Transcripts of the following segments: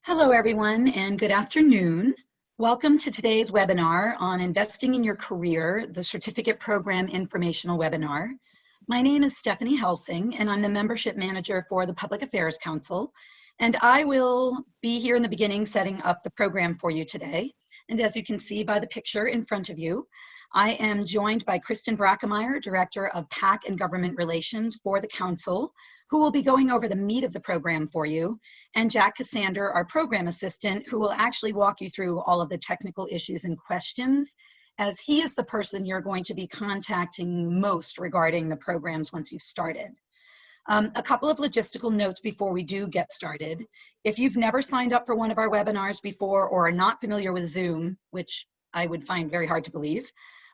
Hello, everyone, and good afternoon. Welcome to today's webinar on Investing in Your Career, the Certificate Program Informational webinar. My name is Stephanie Helsing, and I'm the Membership Manager for the Public Affairs Council. And I will be here in the beginning setting up the program for you today. And as you can see by the picture in front of you, I am joined by Kristen Brackemeyer, Director of PAC and Government Relations for the Council, who will be going over the meat of the program for you, and Jack Cassander, our program assistant, who will actually walk you through all of the technical issues and questions, as he is the person you're going to be contacting most regarding the programs once you've started. A couple of logistical notes before we do get started. If you've never signed up for one of our webinars before or are not familiar with Zoom, which I would find very hard to believe,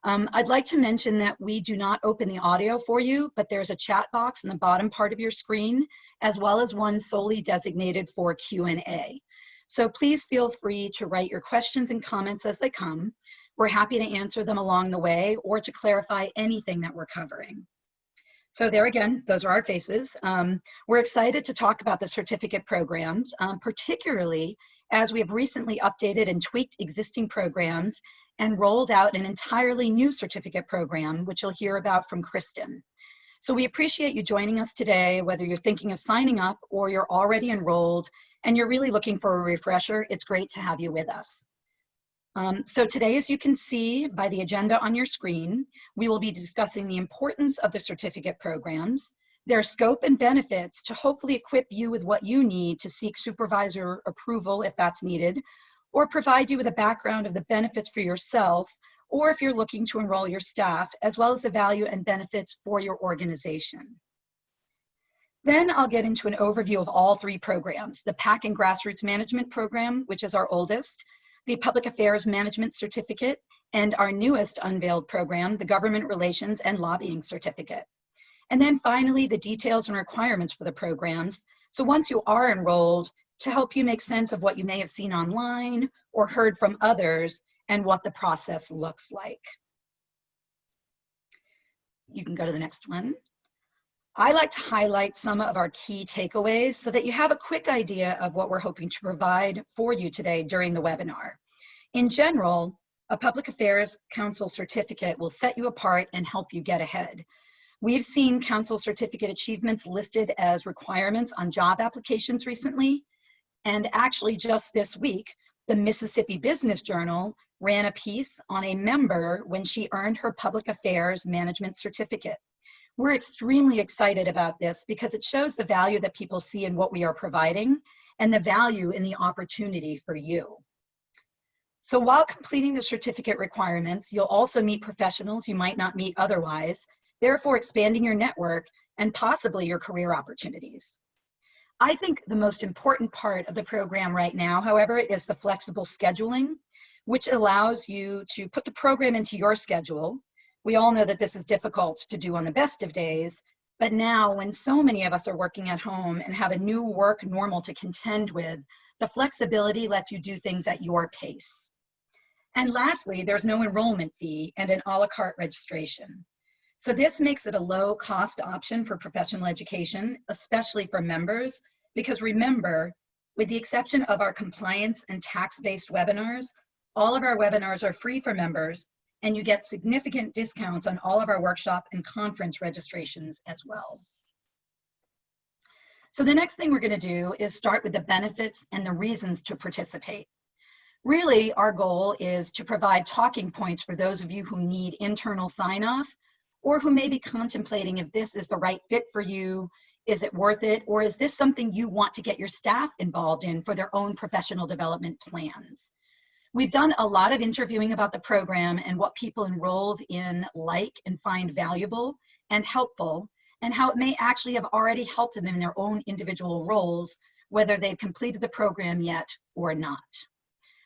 I'd like to mention that we do not open the audio for you, but there's a chat box in the bottom part of your screen, as well as one solely designated for Q&A. So please feel free to write your questions and comments as they come. We're happy to answer them along the way or to clarify anything that we're covering. So there again, those are our faces. We're excited to talk about the certificate programs, particularly as we have recently updated and tweaked existing programs and rolled out an entirely new certificate program, which you'll hear about from Kristen. So we appreciate you joining us today, whether you're thinking of signing up or you're already enrolled and you're really looking for a refresher. It's great to have you with us. So today, as you can see by the agenda on your screen, we will be discussing the importance of the certificate programs, their scope and benefits to hopefully equip you with what you need to seek supervisor approval if that's needed, or provide you with a background of the benefits for yourself, or if you're looking to enroll your staff, as well as the value and benefits for your organization. Then I'll get into an overview of all three programs, the PAC and Grassroots Management Program, which is our oldest, the Public Affairs Management Certificate, and our newest unveiled program, the Government Relations and Lobbying Certificate. And then finally, the details and requirements for the programs. So once you are enrolled, to help you make sense of what you may have seen online or heard from others and what the process looks like. You can go to the next one. I like to highlight some of our key takeaways so that you have a quick idea of what we're hoping to provide for you today during the webinar. In general, a Public Affairs Council certificate will set you apart and help you get ahead. We've seen Council certificate achievements listed as requirements on job applications recently. And actually just this week, the Mississippi Business Journal ran a piece on a member when she earned her Public Affairs Management Certificate. We're extremely excited about this because it shows the value that people see in what we are providing and the value in the opportunity for you. So while completing the certificate requirements, you'll also meet professionals you might not meet otherwise, therefore expanding your network and possibly your career opportunities. I think the most important part of the program right now, however, is the flexible scheduling, which allows you to put the program into your schedule. We all know that this is difficult to do on the best of days, but now when so many of us are working at home and have a new work normal to contend with, the flexibility lets you do things at your pace. And lastly, there's no enrollment fee and an a la carte registration. So this makes it a low-cost option for professional education, especially for members, because remember, with the exception of our compliance and tax-based webinars, all of our webinars are free for members, and you get significant discounts on all of our workshop and conference registrations as well. So the next thing we're going to do is start with the benefits and the reasons to participate. Really, our goal is to provide talking points for those of you who need internal sign-off, or who may be contemplating if this is the right fit for you, is it worth it, or is this something you want to get your staff involved in for their own professional development plans? We've done a lot of interviewing about the program and what people enrolled in like and find valuable and helpful, and how it may actually have already helped them in their own individual roles, whether they've completed the program yet or not.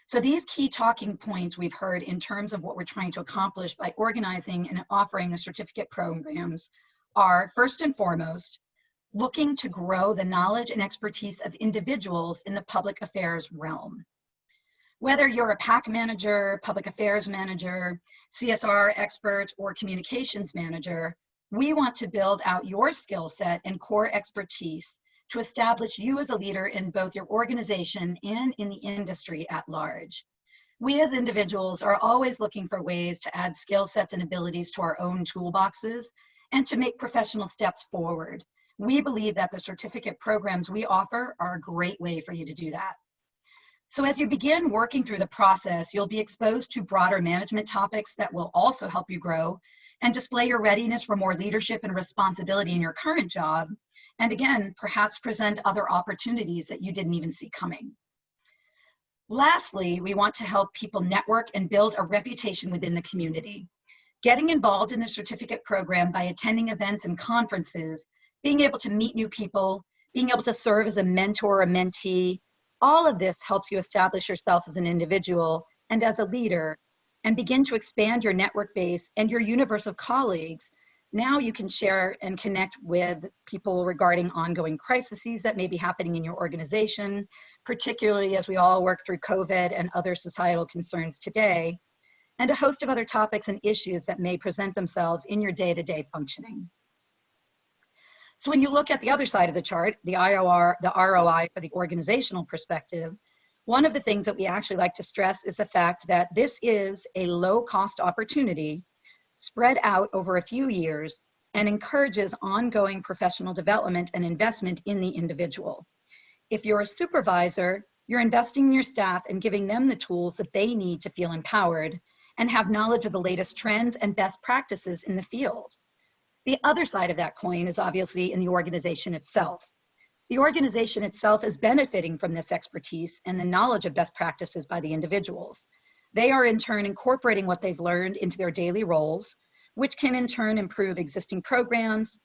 So these key talking points we've heard in terms of what we're trying to accomplish by organizing and offering the certificate programs are, first and foremost, looking to grow the knowledge and expertise of individuals in the public affairs realm. Whether you're a PAC manager, public affairs manager, CSR expert, or communications manager, we want to build out your skill set and core expertise to establish you as a leader in both your organization and in the industry at large. We as individuals are always looking for ways to add skill sets and abilities to our own toolboxes and to make professional steps forward. We believe that the certificate programs we offer are a great way for you to do that. So as you begin working through the process, you'll be exposed to broader management topics that will also help you grow and display your readiness for more leadership and responsibility in your current job. And again, perhaps present other opportunities that you didn't even see coming. Lastly, we want to help people network and build a reputation within the community. Getting involved in the certificate program by attending events and conferences, being able to meet new people, being able to serve as a mentor or mentee, all of this helps you establish yourself as an individual and as a leader and begin to expand your network base and your universe of colleagues. Now you can share and connect with people regarding ongoing crises that may be happening in your organization, particularly as we all work through COVID and other societal concerns today, and a host of other topics and issues that may present themselves in your day-to-day functioning. So when you look at the other side of the chart, the ROI for the organizational perspective, one of the things that we actually like to stress is the fact that this is a low-cost opportunity spread out over a few years and encourages ongoing professional development and investment in the individual. If you're a supervisor, you're investing in your staff and giving them the tools that they need to feel empowered and have knowledge of the latest trends and best practices in the field. The other side of that coin is obviously in the organization itself. The organization itself is benefiting from this expertise and the knowledge of best practices by the individuals. They are in turn incorporating what they've learned into their daily roles, which can in turn improve existing programs,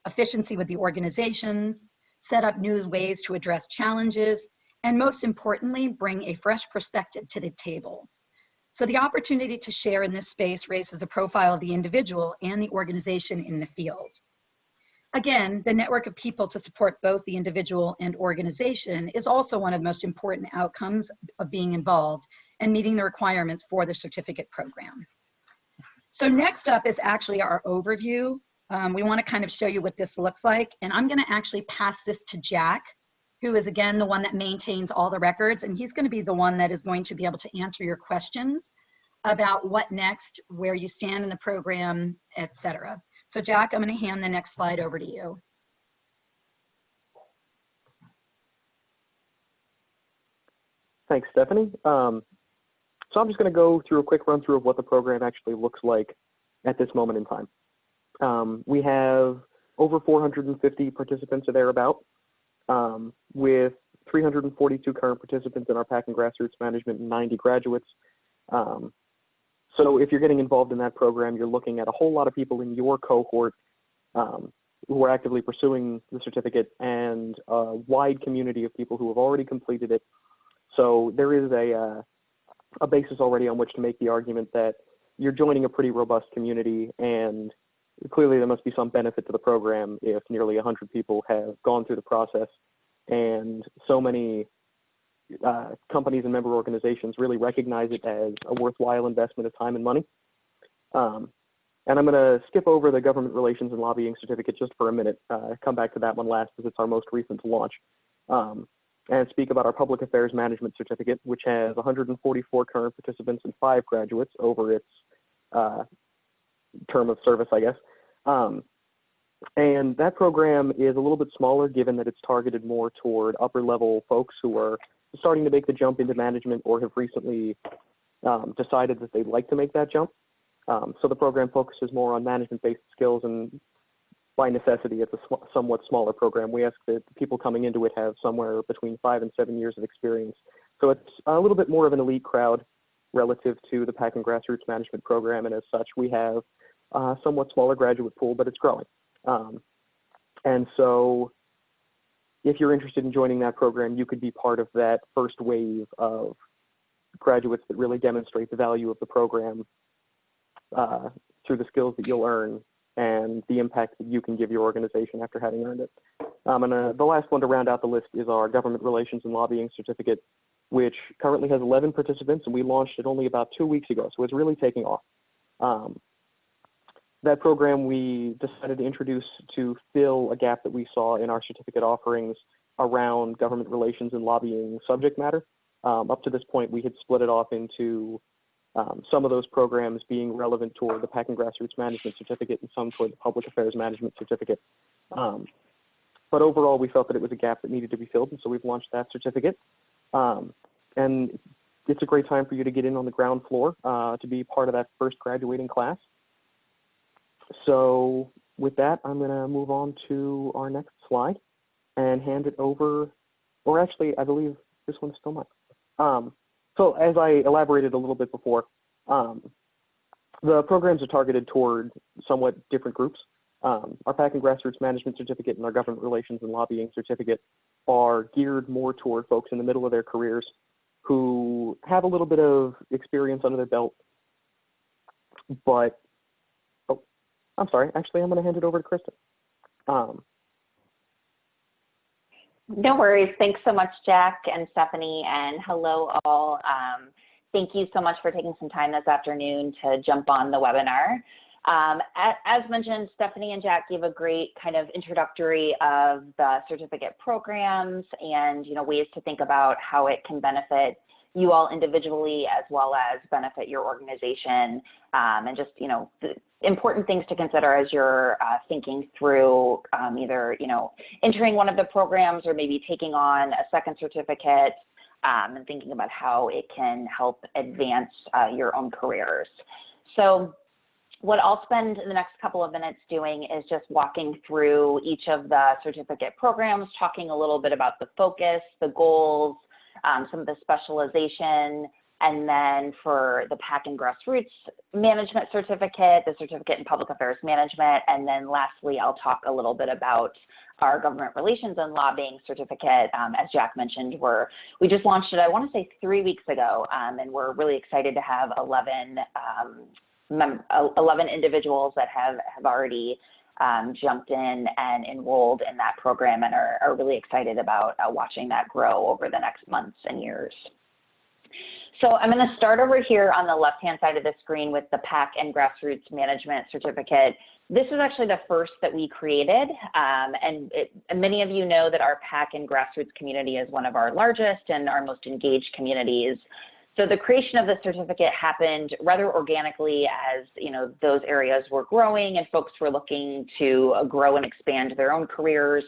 efficiency with the organizations, set up new ways to address challenges, and most importantly, bring a fresh perspective to the table. So the opportunity to share in this space raises a profile of the individual and the organization in the field. Again, the network of people to support both the individual and organization is also one of the most important outcomes of being involved and meeting the requirements for the certificate program. So next up is actually our overview. We want to kind of show you what this looks like, and I'm going to actually pass this to Jack, who is again the one that maintains all the records, and he's going to be the one that is going to be able to answer your questions about what next, where you stand in the program, etc. So Jack, I'm going to hand the next slide over to you. Thanks, Stephanie. So I'm just going to go through a quick run through of what the program actually looks like at this moment in time. We have over 450 participants or thereabout, with 342 current participants in our PAC and Grassroots management and 90 graduates. So if you're getting involved in that program, you're looking at a whole lot of people in your cohort who are actively pursuing the certificate and a wide community of people who have already completed it. So there is a basis already on which to make the argument that you're joining a pretty robust community, and clearly there must be some benefit to the program if nearly 100 people have gone through the process and so many companies and member organizations really recognize it as a worthwhile investment of time and money. And I'm going to skip over the government relations and lobbying certificate just for a minute, come back to that one last as it's our most recent launch, and speak about our public affairs management certificate, which has 144 current participants and 5 graduates over its term of service, I guess. And that program is a little bit smaller given that it's targeted more toward upper level folks who are starting to make the jump into management or have recently decided that they'd like to make that jump. So the program focuses more on management-based skills, and by necessity, it's a somewhat smaller program. We ask that the people coming into it have somewhere between 5 and 7 years of experience. So it's a little bit more of an elite crowd relative to the PAC and Grassroots management program, and as such, we have a somewhat smaller graduate pool, but it's growing. And so if you're interested in joining that program, you could be part of that first wave of graduates that really demonstrate the value of the program through the skills that you'll earn and the impact that you can give your organization after having earned it. And the last one to round out the list is our government relations and lobbying certificate, which currently has 11 participants, and we launched it only about 2 weeks ago, so it's really taking off. That program we decided to introduce to fill a gap that we saw in our certificate offerings around government relations and lobbying subject matter. Up to this point, we had split it off into some of those programs being relevant toward the PAC and Grassroots Management Certificate and some toward the Public Affairs Management Certificate. But overall, we felt that it was a gap that needed to be filled, and so we've launched that certificate. And it's a great time for you to get in on the ground floor to be part of that first graduating class. So with that, I'm going to move on to our next slide and hand it over, or actually, I believe this one's still mine. So as I elaborated a little bit before, the programs are targeted toward somewhat different groups. Our PAC and Grassroots Management Certificate and our Government Relations and Lobbying Certificate are geared more toward folks in the middle of their careers who have a little bit of experience under their belt. But, oh, I'm sorry, actually, I'm going to hand it over to Kristen. No worries. Thanks so much, Jack and Stephanie, and hello all. Thank you so much for taking some time this afternoon to jump on the webinar. As mentioned, Stephanie and Jack gave a great kind of introductory of the certificate programs and, ways to think about how it can benefit you all individually as well as benefit your organization, and just, the important things to consider as you're thinking through either, entering one of the programs or maybe taking on a second certificate, and thinking about how it can help advance your own careers. So what I'll spend the next couple of minutes doing is just walking through each of the certificate programs, talking a little bit about the focus, the goals, some of the specialization, and then for the PAC and Grassroots Management Certificate, the Certificate in Public Affairs Management, and then lastly, I'll talk a little bit about our Government Relations and Lobbying Certificate. As Jack mentioned, we just launched it, I want to say 3 weeks ago, and we're really excited to have 11 individuals that have already jumped in and enrolled in that program and are really excited about watching that grow over the next months and years. So I'm going to start over here on the left-hand side of the screen with the PAC and Grassroots Management Certificate. This is actually the first that we created, and many of you know that our PAC and Grassroots community is one of our largest and our most engaged communities. So the creation of the certificate happened rather organically as, those areas were growing and folks were looking to grow and expand their own careers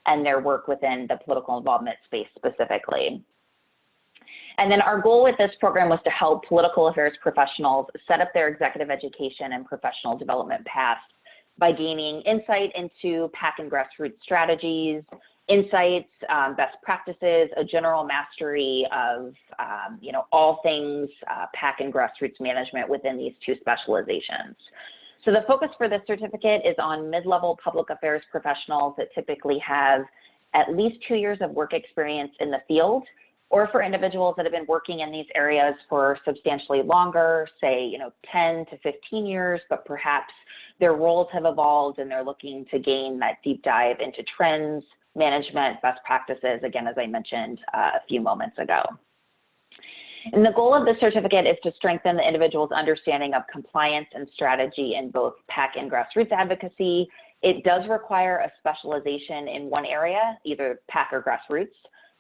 and their work within the political involvement space specifically. And then our goal with this program was to help political affairs professionals set up their executive education and professional development paths by gaining insight into PAC and Grassroots strategies, insights, best practices, a general mastery of, all things PAC and Grassroots management within these two specializations. So the focus for this certificate is on mid-level public affairs professionals that typically have at least 2 years of work experience in the field, or for individuals that have been working in these areas for substantially longer, say, 10 to 15 years, but perhaps their roles have evolved and they're looking to gain that deep dive into trends, management, best practices, again, as I mentioned a few moments ago. And the goal of the certificate is to strengthen the individual's understanding of compliance and strategy in both PAC and Grassroots advocacy. It does require a specialization in one area, either PAC or Grassroots.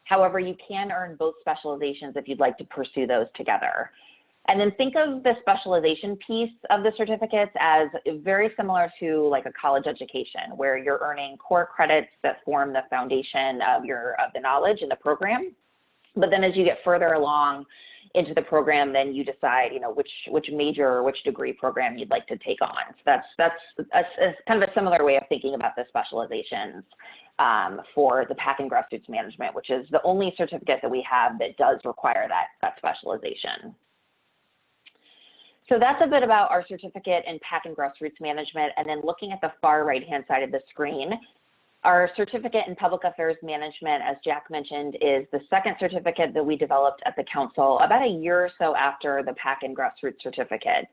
However, you can earn both specializations if you'd like to pursue those together. And then think of the specialization piece of the certificates as very similar to like a college education, where you're earning core credits that form the foundation of the knowledge in the program. But then as you get further along into the program, then you decide, which major or which degree program you'd like to take on. So that's kind of a similar way of thinking about the specializations for the PAC and Grassroots Management, which is the only certificate that we have that does require that specialization. So that's a bit about our certificate in PAC and Grassroots Management. And then looking at the far right-hand side of the screen, our certificate in Public Affairs Management, as Jack mentioned, is the second certificate that we developed at the Council about a year or so after the PAC and Grassroots certificate.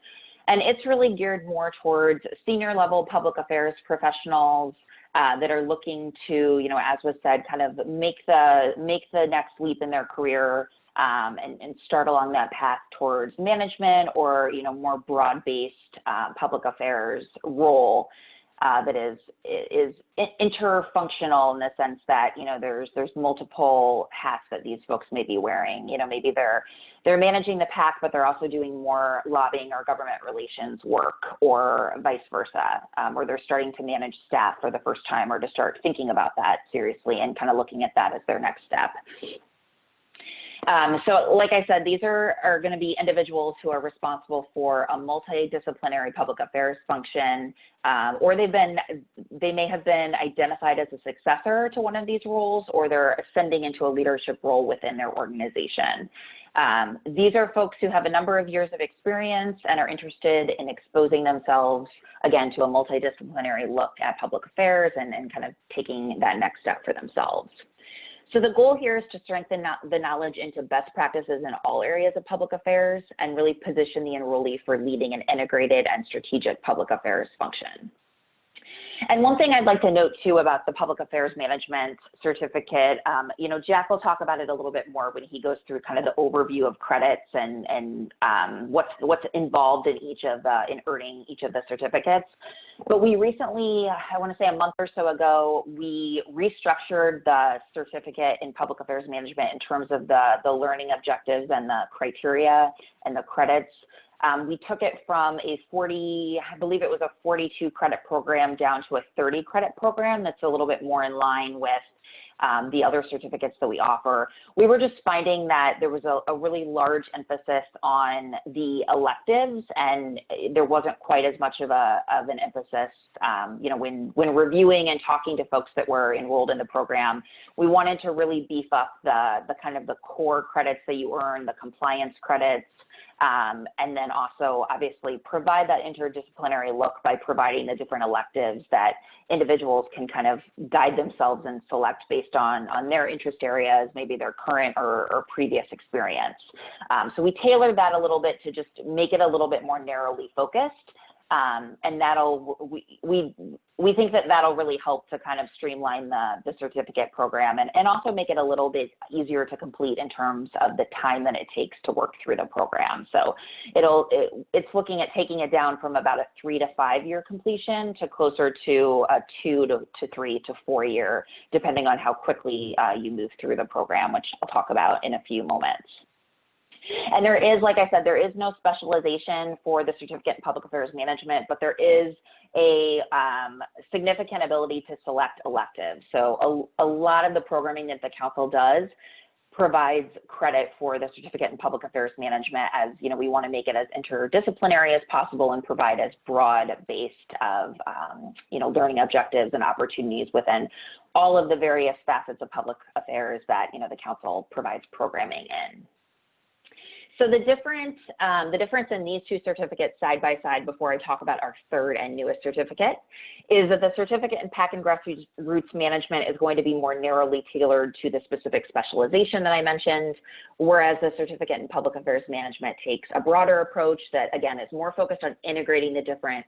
And it's really geared more towards senior level public affairs professionals that are looking to, as was said, kind of make the next leap in their career and start along that path towards management or, more broad-based public affairs role. that is interfunctional in the sense that, you know, there's multiple hats that these folks may be wearing. You know, maybe they're managing the PAC, but they're also doing more lobbying or government relations work, or vice versa, or they're starting to manage staff for the first time, or to start thinking about that seriously and kind of looking at that as their next step. So like I said, these are going to be individuals who are responsible for a multidisciplinary public affairs function, or they may have been identified as a successor to one of these roles, or they're ascending into a leadership role within their organization. These are folks who have a number of years of experience and are interested in exposing themselves, again, to a multidisciplinary look at public affairs and kind of taking that next step for themselves. So the goal here is to strengthen the knowledge into best practices in all areas of public affairs and really position the enrollee for leading an integrated and strategic public affairs function. And one thing I'd like to note too about the Public Affairs Management Certificate, you know, Jack will talk about it a little bit more when he goes through kind of the overview of credits and what's involved in in earning each of the certificates. But we recently, I want to say a month or so ago, we restructured the certificate in Public Affairs Management in terms of the learning objectives and the criteria and the credits. We took it from I believe it was a 42 credit program down to a 30 credit program that's a little bit more in line with the other certificates that we offer. We were just finding that there was a really large emphasis on the electives, and there wasn't quite as much of an emphasis, you know, when reviewing and talking to folks that were enrolled in the program. We wanted to really beef up the kind of the core credits that you earn, the compliance credits, and then also obviously provide that interdisciplinary look by providing the different electives that individuals can kind of guide themselves and select based on their interest areas, maybe their current or previous experience. So we tailored that a little bit to just make it a little bit more narrowly focused. And we think that that'll really help to kind of streamline the certificate program and also make it a little bit easier to complete in terms of the time that it takes to work through the program. So it's looking at taking it down from about a 3 to 5 year completion to closer to a 2 to 3 to 4 year, depending on how quickly you move through the program, which I'll talk about in a few moments. And there is, like I said, there is no specialization for the Certificate in Public Affairs Management, but there is a significant ability to select electives. So a lot of the programming that the council does provides credit for the Certificate in Public Affairs Management, as, you know, we want to make it as interdisciplinary as possible and provide as broad-based of, you know, learning objectives and opportunities within all of the various facets of public affairs that, you know, the council provides programming in. So the difference in these two certificates side by side before I talk about our third and newest certificate is that the certificate in PAC and Grassroots Management is going to be more narrowly tailored to the specific specialization that I mentioned, whereas the certificate in Public Affairs Management takes a broader approach that, again, is more focused on integrating the different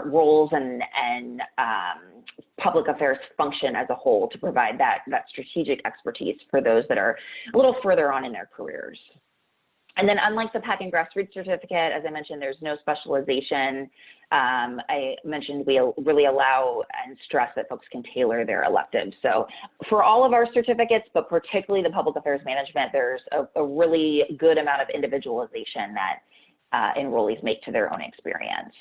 roles and public affairs function as a whole to provide that strategic expertise for those that are a little further on in their careers. And then unlike the PAC and Grassroots certificate, as I mentioned, there's no specialization. I mentioned we really allow and stress that folks can tailor their electives. So for all of our certificates, but particularly the Public Affairs Management, there's a really good amount of individualization that enrollees make to their own experience.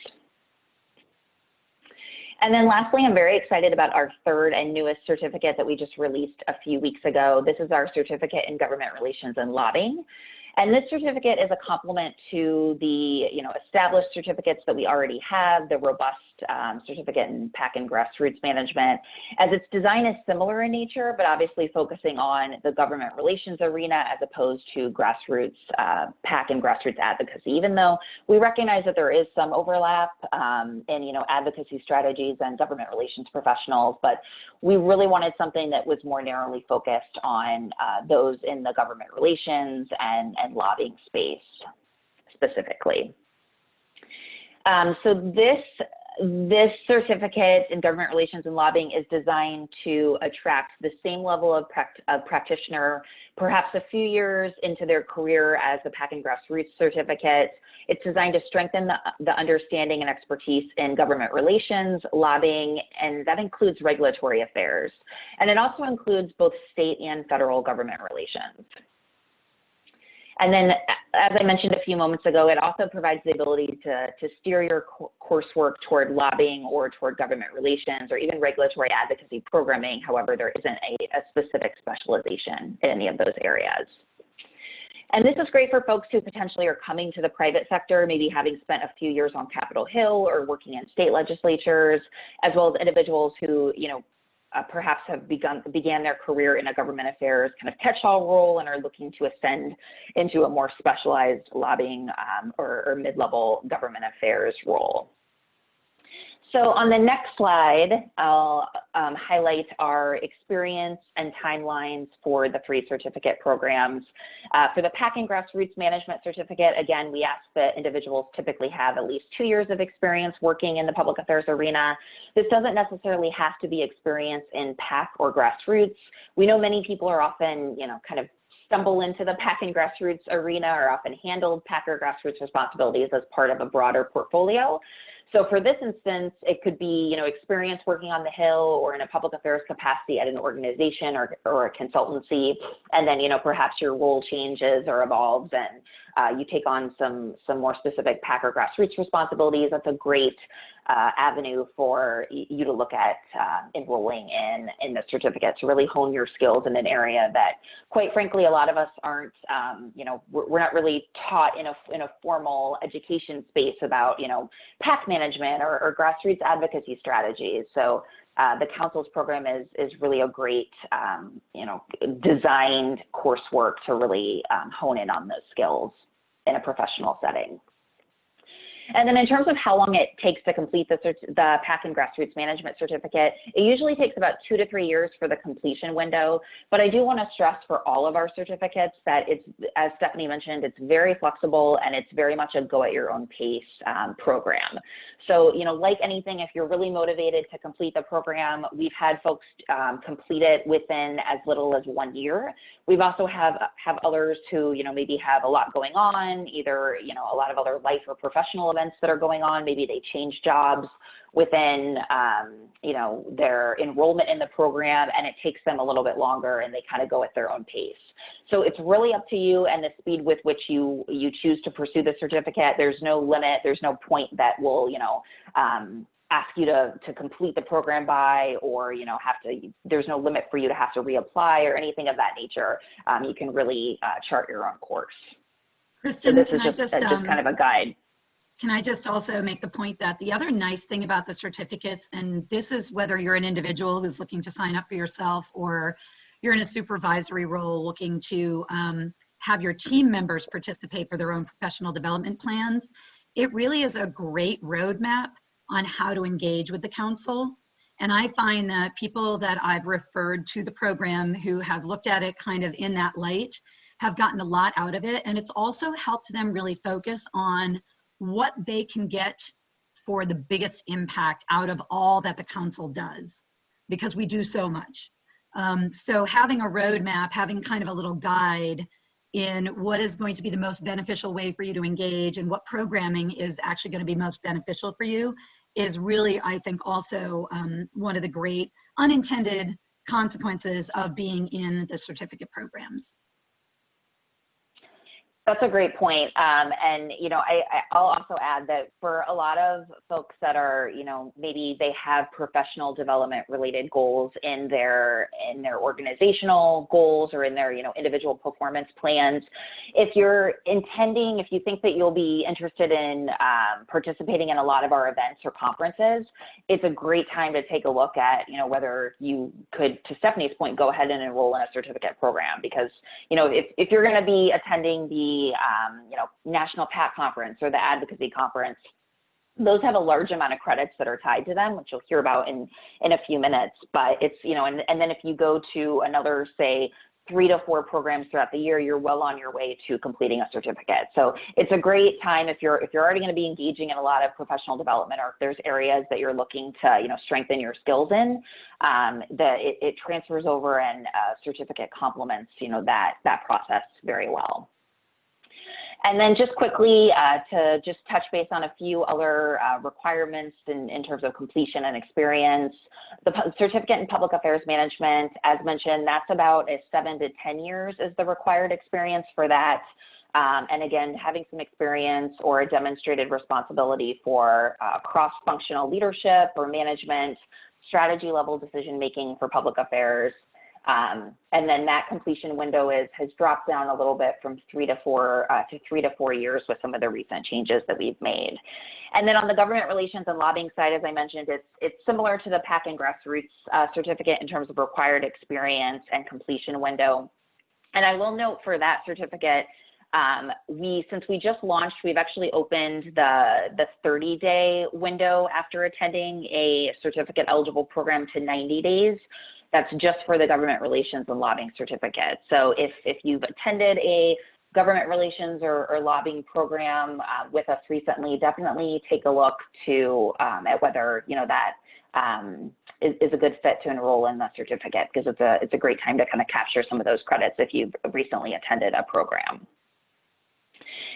And then lastly, I'm very excited about our third and newest certificate that we just released a few weeks ago. This is our Certificate in Government Relations and Lobbying. And this certificate is a complement to the, you know, established certificates that we already have, the robust certificate in PAC and Grassroots Management, as its design is similar in nature, but obviously focusing on the government relations arena as opposed to grassroots, PAC and grassroots advocacy, even though we recognize that there is some overlap in, you know, advocacy strategies and government relations professionals, but we really wanted something that was more narrowly focused on those in the government relations and lobbying space specifically. So This certificate in government relations and lobbying is designed to attract the same level of practitioner, perhaps a few years into their career as the PAC and Grassroots certificate. It's designed to strengthen the understanding and expertise in government relations, lobbying, and that includes regulatory affairs. And it also includes both state and federal government relations. And then, as I mentioned a few moments ago, it also provides the ability to steer your coursework toward lobbying or toward government relations or even regulatory advocacy programming. However, there isn't a specific specialization in any of those areas. And this is great for folks who potentially are coming to the private sector, maybe having spent a few years on Capitol Hill or working in state legislatures, as well as individuals who, perhaps have began their career in a government affairs kind of catch-all role and are looking to ascend into a more specialized lobbying or mid-level government affairs role. So on the next slide, I'll highlight our experience and timelines for the 3 certificate programs. For the PAC and Grassroots Management Certificate, again, we ask that individuals typically have at least 2 years of experience working in the public affairs arena. This doesn't necessarily have to be experience in PAC or Grassroots. We know many people are often, kind of stumble into the PAC and Grassroots arena or often handled PAC or Grassroots responsibilities as part of a broader portfolio. So for this instance, it could be, experience working on the Hill or in a public affairs capacity at an organization or a consultancy, and then, perhaps your role changes or evolves and you take on some more specific PAC or Grassroots responsibilities. That's a great avenue for you to look at enrolling in the certificate to really hone your skills in an area that, quite frankly, a lot of us aren't, we're not really taught in a formal education space about, PAC management or grassroots advocacy strategies. So the Council's program is really a great, designed coursework to really hone in on those skills in a professional setting. And then in terms of how long it takes to complete the PAC and Grassroots Management Certificate, it usually takes about 2 to 3 years for the completion window. But I do want to stress for all of our certificates that it's, as Stephanie mentioned, it's very flexible and it's very much a go at your own pace program. So, like anything, if you're really motivated to complete the program, we've had folks complete it within as little as 1 year. We've also have others who, maybe have a lot going on, either, a lot of other life or professional events that are going on. Maybe they change jobs within, their enrollment in the program, and it takes them a little bit longer and they kind of go at their own pace. So it's really up to you and the speed with which you choose to pursue the certificate. There's no limit. There's no point that will, ask you to complete the program by, or, there's no limit for you to have to reapply or anything of that nature. You can really chart your own course. Kristen, so this is just kind of a guide. Can I just also make the point that the other nice thing about the certificates, and this is whether you're an individual who's looking to sign up for yourself or you're in a supervisory role looking to have your team members participate for their own professional development plans, it really is a great roadmap on how to engage with the council. And I find that people that I've referred to the program who have looked at it kind of in that light have gotten a lot out of it. And it's also helped them really focus on what they can get for the biggest impact out of all that the council does, because we do so much. So having a roadmap, having kind of a little guide in what is going to be the most beneficial way for you to engage and what programming is actually going to be most beneficial for you is really, I think, also one of the great unintended consequences of being in the certificate programs. That's a great point. And, I'll also add that for a lot of folks that are, maybe they have professional development related goals in their organizational goals or in their, individual performance plans. If you think that you'll be interested in participating in a lot of our events or conferences, it's a great time to take a look at, whether you could, to Stephanie's point, go ahead and enroll in a certificate program, because, if you're going to be attending the National PAC Conference or the Advocacy Conference, those have a large amount of credits that are tied to them, which you'll hear about in a few minutes. But it's, and then if you go to another, say, 3 to 4 programs throughout the year, you're well on your way to completing a certificate. So it's a great time if you're already going to be engaging in a lot of professional development, or if there's areas that you're looking to strengthen your skills in, it transfers over, and certificate complements that process very well. And then just quickly to just touch base on a few other requirements in terms of completion and experience. The certificate in public affairs management, as mentioned, that's about 7 to 10 years is the required experience for that. And again, having some experience or a demonstrated responsibility for cross-functional leadership or management, strategy level decision-making for public affairs. And then that completion window has dropped down a little bit from 3 to 4 years with some of the recent changes that we've made. And then on the government relations and lobbying side, as I mentioned, it's similar to the PAC and Grassroots certificate in terms of required experience and completion window. And I will note for that certificate, since we just launched, we've actually opened the 30-day window after attending a certificate eligible program to 90 days. That's just for the government relations and lobbying certificate. So if you've attended a government relations or lobbying program with us recently, definitely take a look at whether that is a good fit to enroll in the certificate, because it's a great time to kind of capture some of those credits if you've recently attended a program.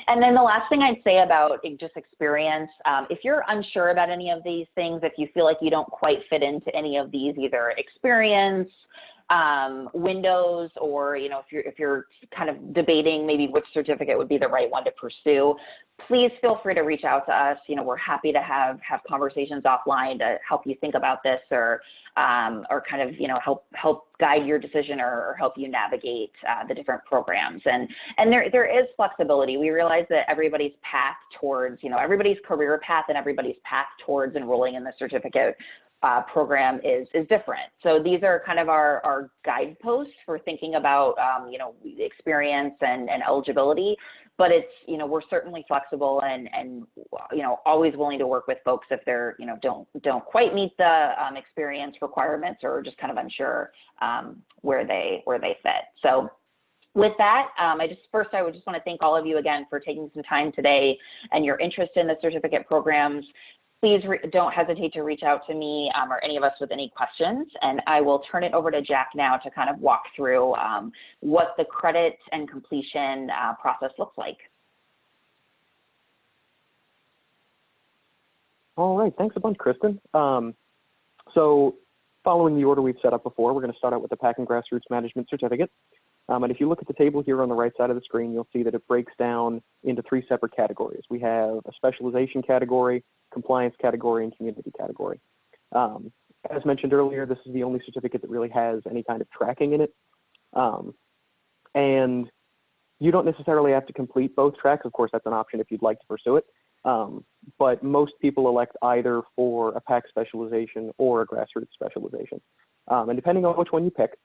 And then the last thing I'd say about just experience, if you're unsure about any of these things, if you feel like you don't quite fit into any of these, either experience, windows, or if you're kind of debating maybe which certificate would be the right one to pursue, please feel free to reach out to us. We're happy to have conversations offline to help you think about this, or kind of help guide your decision, or help you navigate the different programs. And there is flexibility. We realize that everybody's path towards everybody's career path and everybody's path towards enrolling in the certificate program is different. So these are kind of our guideposts for thinking about experience and eligibility. But it's we're certainly flexible and always willing to work with folks if they're don't quite meet the experience requirements, or just kind of unsure where they fit. So with that, I would just want to thank all of you again for taking some time today and your interest in the certificate programs. Please don't hesitate to reach out to me or any of us with any questions, and I will turn it over to Jack now to kind of walk through what the credit and completion process looks like. All right, thanks a bunch, Kristen. So following the order we've set up before, we're going to start out with the PAC and Grassroots Management Certificate. And if you look at the table here on the right side of the screen, you'll see that it breaks down into 3 separate categories. We have a specialization category, compliance category, and community category. As mentioned earlier, this is the only certificate that really has any kind of tracking in it. And you don't necessarily have to complete both tracks. Of course, that's an option if you'd like to pursue it. But most people elect either for a PAC specialization or a Grassroots specialization. And depending on which one you pick,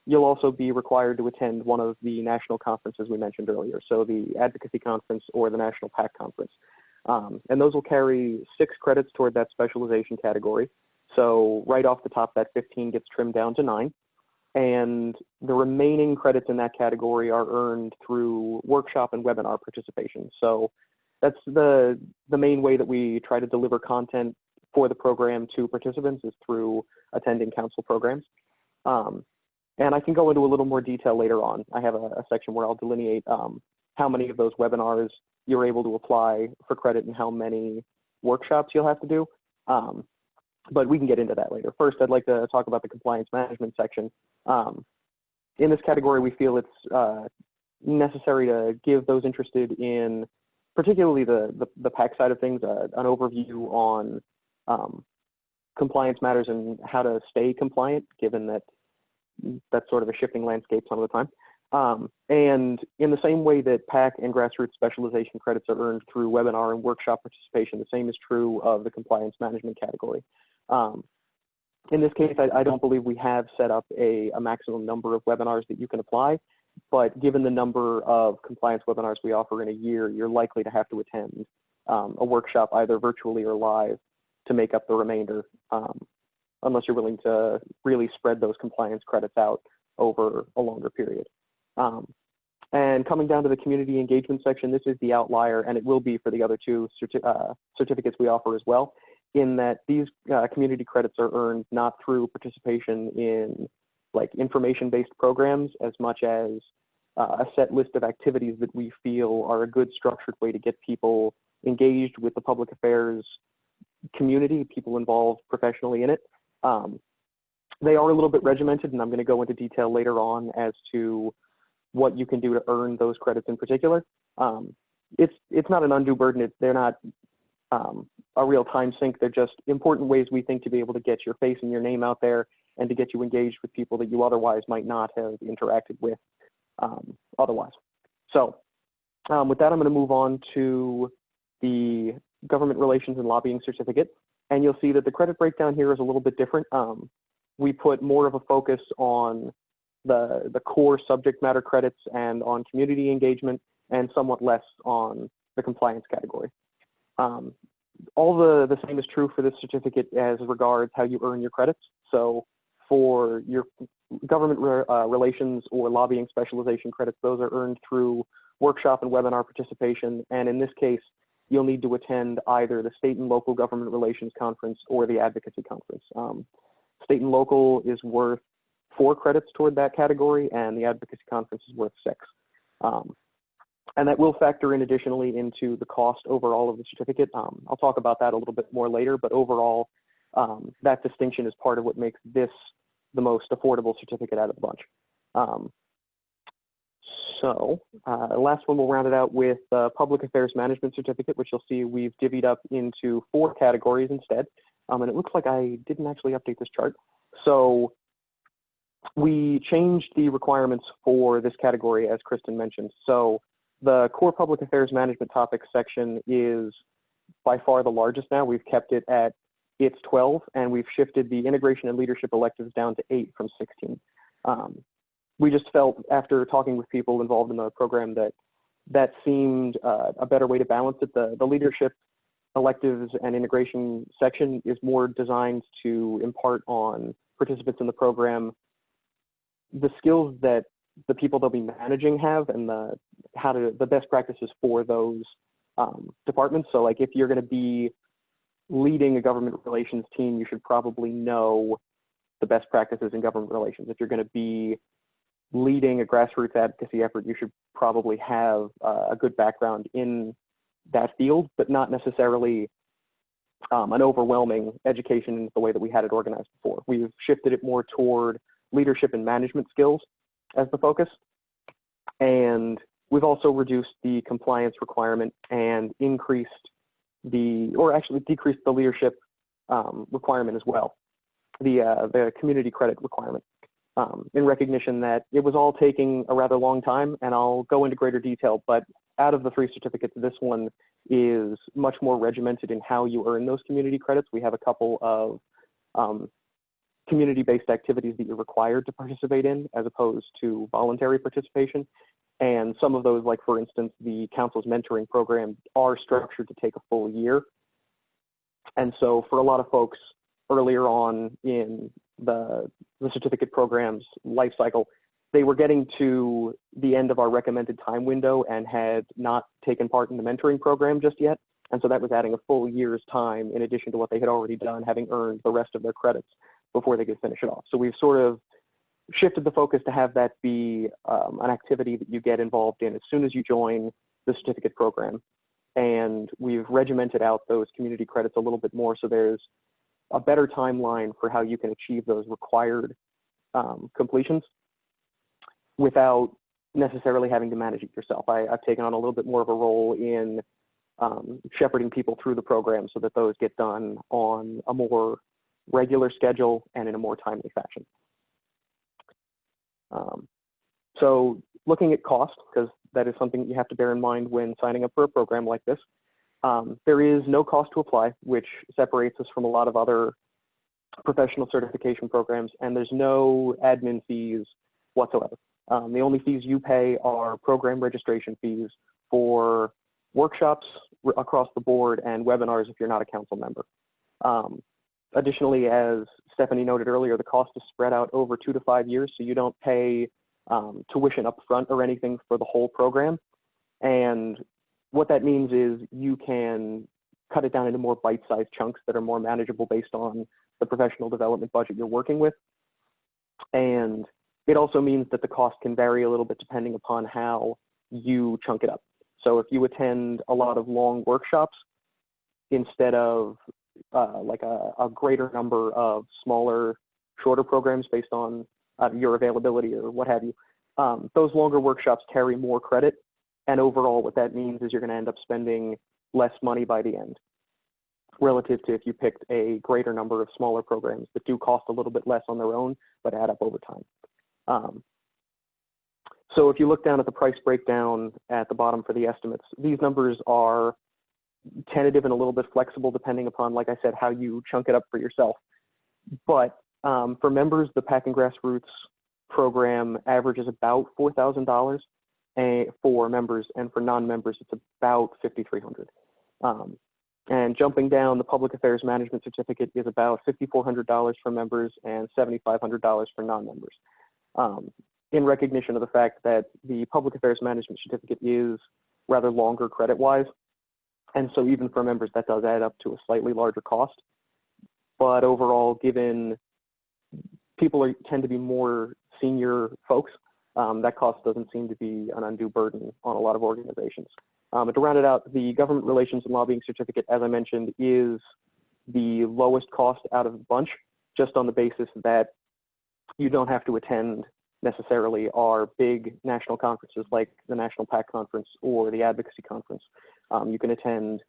you'll also be required to attend one of the national conferences we mentioned earlier, so the Advocacy Conference or the National PAC Conference. And those will carry 6 credits toward that specialization category. So right off the top, that 15 gets trimmed down to 9. And the remaining credits in that category are earned through workshop and webinar participation. So that's the main way that we try to deliver content for the program to participants, is through attending council programs. And I can go into a little more detail later on. I have a section where I'll delineate how many of those webinars you're able to apply for credit and how many workshops you'll have to do. But we can get into that later. First, I'd like to talk about the compliance management section. In this category, we feel it's necessary to give those interested in particularly the PAC side of things an overview on compliance matters and how to stay compliant, given that that's sort of a shifting landscape some of the time. And in the same way that PAC and Grassroots specialization credits are earned through webinar and workshop participation, the same is true of the compliance management category. In this case, I don't believe we have set up a maximum number of webinars that you can apply, but given the number of compliance webinars we offer in a year, you're likely to have to attend a workshop either virtually or live to make up the remainder, unless you're willing to really spread those compliance credits out over a longer period. And coming down to the community engagement section, this is the outlier, and it will be for the other two certificates we offer as well, in that these community credits are earned not through participation in like information-based programs as much as a set list of activities that we feel are a good structured way to get people engaged with the public affairs community, people involved professionally in it. They are a little bit regimented, and I'm going to go into detail later on as to what you can do to earn those credits in particular. It's not an undue burden. They're not a real time sink. They're just important ways we think to be able to get your face and your name out there and to get you engaged with people that you otherwise might not have interacted with otherwise. So with that, I'm going to move on to the Government Relations and Lobbying Certificate. And you'll see that the credit breakdown here is a little bit different. We put more of a focus on the core subject matter credits and on community engagement, and somewhat less on the compliance category. All the same is true for this certificate as regards how you earn your credits. So for your government relations or lobbying specialization credits, those are earned through workshop and webinar participation. And in this case, you'll need to attend either the state and local government relations conference or the advocacy conference. State and local is worth 4 credits toward that category, and the advocacy conference is worth 6. And that will factor in additionally into the cost overall of the certificate. I'll talk about that a little bit more later, but overall, that distinction is part of what makes this the most affordable certificate out of the bunch. The last one, we'll round it out with the Public Affairs Management Certificate, which you'll see we've divvied up into 4 categories instead. And it looks like I didn't actually update this chart. So we changed the requirements for this category, as Kristen mentioned. So the core public affairs management topics section is by far the largest now. We've kept it at its 12, and we've shifted the integration and leadership electives down to 8 from 16. We just felt, after talking with people involved in the program, that seemed a better way to balance it. The leadership electives and integration section is more designed to impart on participants in the program the skills that the people they'll be managing have, and the best practices for those departments. So like if you're going to be leading a government relations team, you should probably know the best practices in government relations. If you're going to be leading a grassroots advocacy effort, you should probably have a good background in that field, but not necessarily an overwhelming education in the way that we had it organized before. We've shifted it more toward leadership and management skills as the focus. And we've also reduced the compliance requirement and decreased the leadership requirement as well, the community credit requirement, in recognition that it was all taking a rather long time, and I'll go into greater detail, but out of the 3 certificates, this one is much more regimented in how you earn those community credits. We have a couple of community-based activities that you're required to participate in as opposed to voluntary participation. And some of those, like for instance, the council's mentoring program, are structured to take a full year. And so for a lot of folks earlier on in the certificate program's life cycle, they were getting to the end of our recommended time window and had not taken part in the mentoring program just yet. And so that was adding a full year's time in addition to what they had already done, having earned the rest of their credits before they could finish it off. So we've sort of shifted the focus to have that be an activity that you get involved in as soon as you join the certificate program. And we've regimented out those community credits a little bit more, so there's a better timeline for how you can achieve those required completions without necessarily having to manage it yourself. I've taken on a little bit more of a role in shepherding people through the program so that those get done on a more regular schedule and in a more timely fashion. So looking at cost, because that is something that you have to bear in mind when signing up for a program like this, there is no cost to apply, which separates us from a lot of other professional certification programs, and there's no admin fees whatsoever. The only fees you pay are program registration fees for workshops across the board and webinars if you're not a council member. Additionally, as Stephanie noted earlier, the cost is spread out over 2 to 5 years, so you don't pay tuition up front or anything for the whole program. And what that means is you can cut it down into more bite-sized chunks that are more manageable based on the professional development budget you're working with. And it also means that the cost can vary a little bit depending upon how you chunk it up. So if you attend a lot of long workshops instead of like a greater number of smaller, shorter programs based on your availability or what have you, those longer workshops carry more credit. And overall, what that means is you're going to end up spending less money by the end, relative to if you picked a greater number of smaller programs that do cost a little bit less on their own, but add up over time. So if you look down at the price breakdown at the bottom for the estimates, these numbers are tentative and a little bit flexible depending upon, like I said, how you chunk it up for yourself. But for members, the PAC and Grassroots program averages about $4,000 for members, and for non-members, it's about $5,300. And jumping down, the Public Affairs Management Certificate is about $5,400 for members and $7,500 for non-members. In recognition of the fact that the Public Affairs Management Certificate is rather longer credit-wise, and so even for members, that does add up to a slightly larger cost. But overall, given people tend to be more senior folks, that cost doesn't seem to be an undue burden on a lot of organizations. But to round it out, the Government Relations and Lobbying Certificate, as I mentioned, is the lowest cost out of the bunch, just on the basis that you don't have to attend necessarily our big national conferences like the National PAC Conference or the Advocacy Conference. You can attend